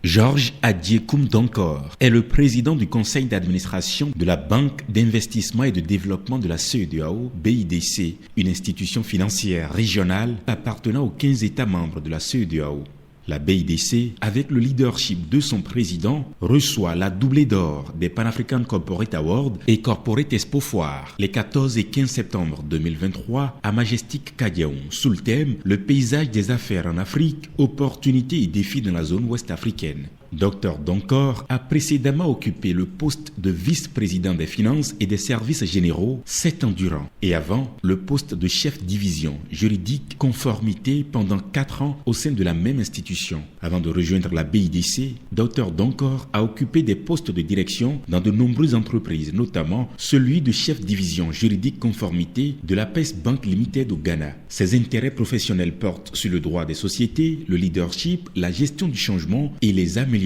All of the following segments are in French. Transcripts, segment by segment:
Georges Adjekoum Donkor est le président du conseil d'administration de la Banque d'investissement et de développement de la CEDEAO, BIDC, une institution financière régionale appartenant aux 15 États membres de la CEDEAO. La BIDC, avec le leadership de son président, reçoit la doublée d'or des Pan African Corporate Awards et Corporate Expo Foire les 14 et 15 septembre 2023 à Majestic Kadiaoum, sous le thème « Le paysage des affaires en Afrique, opportunités et défis dans la zone ouest africaine ». Dr Donkor a précédemment occupé le poste de vice-président des finances et des services généraux 7 ans durant et avant le poste de chef division juridique conformité pendant 4 ans au sein de la même institution. Avant de rejoindre la BIDC, Dr Donkor a occupé des postes de direction dans de nombreuses entreprises, notamment celui de chef division juridique conformité de la PES Bank Limited au Ghana. Ses intérêts professionnels portent sur le droit des sociétés, le leadership, la gestion du changement et les améliorations.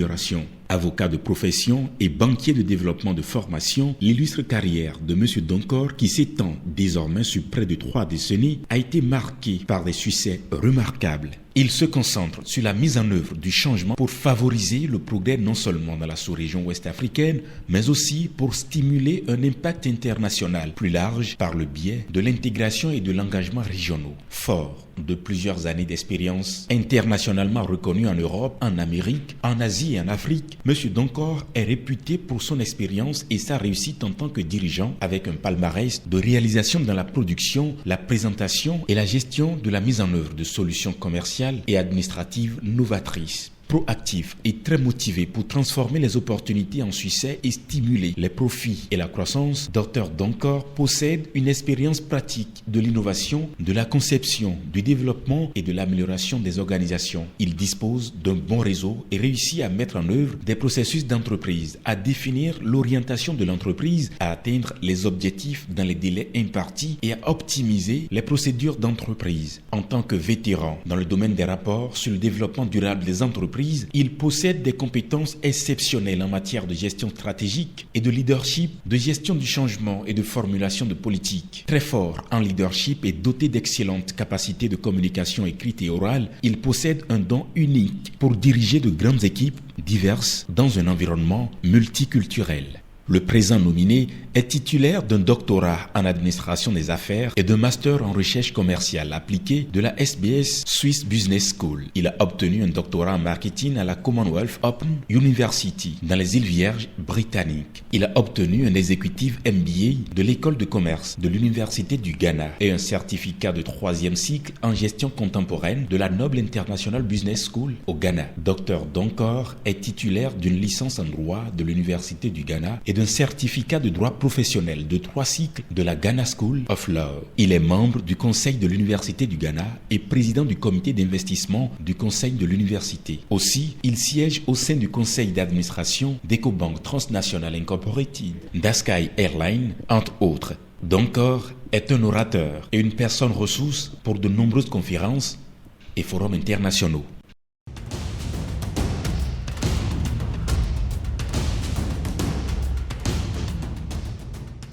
Avocat de profession et banquier de développement de formation, l'illustre carrière de M. Donkor, qui s'étend désormais sur près de 3 décennies, a été marquée par des succès remarquables. Il se concentre sur la mise en œuvre du changement pour favoriser le progrès non seulement dans la sous-région ouest-africaine, mais aussi pour stimuler un impact international plus large par le biais de l'intégration et de l'engagement régionaux. Fort de plusieurs années d'expérience internationalement reconnue en Europe, en Amérique, en Asie et en Afrique, M. Donkor est réputé pour son expérience et sa réussite en tant que dirigeant avec un palmarès de réalisation dans la production, la présentation et la gestion de la mise en œuvre de solutions commerciales et administrative novatrice. Proactif et très motivé pour transformer les opportunités en succès et stimuler les profits et la croissance, Dr Donkor possède une expérience pratique de l'innovation, de la conception, du développement et de l'amélioration des organisations. Il dispose d'un bon réseau et réussit à mettre en œuvre des processus d'entreprise, à définir l'orientation de l'entreprise, à atteindre les objectifs dans les délais impartis et à optimiser les procédures d'entreprise. En tant que vétéran dans le domaine des rapports sur le développement durable des entreprises, il possède des compétences exceptionnelles en matière de gestion stratégique et de leadership, de gestion du changement et de formulation de politique. Très fort en leadership et doté d'excellentes capacités de communication écrite et orale, il possède un don unique pour diriger de grandes équipes diverses dans un environnement multiculturel. Le présent nominé est titulaire d'un doctorat en administration des affaires et d'un master en recherche commerciale appliquée de la SBS Swiss Business School. Il a obtenu un doctorat en marketing à la Commonwealth Open University dans les îles Vierges britanniques. Il a obtenu un executive MBA de l'école de commerce de l'Université du Ghana et un certificat de 3e cycle en gestion contemporaine de la Noble International Business School au Ghana. Dr Donkor est titulaire d'une licence en droit de l'Université du Ghana et d'un certificat de droit professionnel de 3 cycles de la Ghana School of Law. Il est membre du conseil de l'Université du Ghana et président du comité d'investissement du conseil de l'université. Aussi, il siège au sein du conseil d'administration d'EcoBank Transnational Incorporated, d'Askai Airlines, entre autres. Donkor est un orateur et une personne ressource pour de nombreuses conférences et forums internationaux.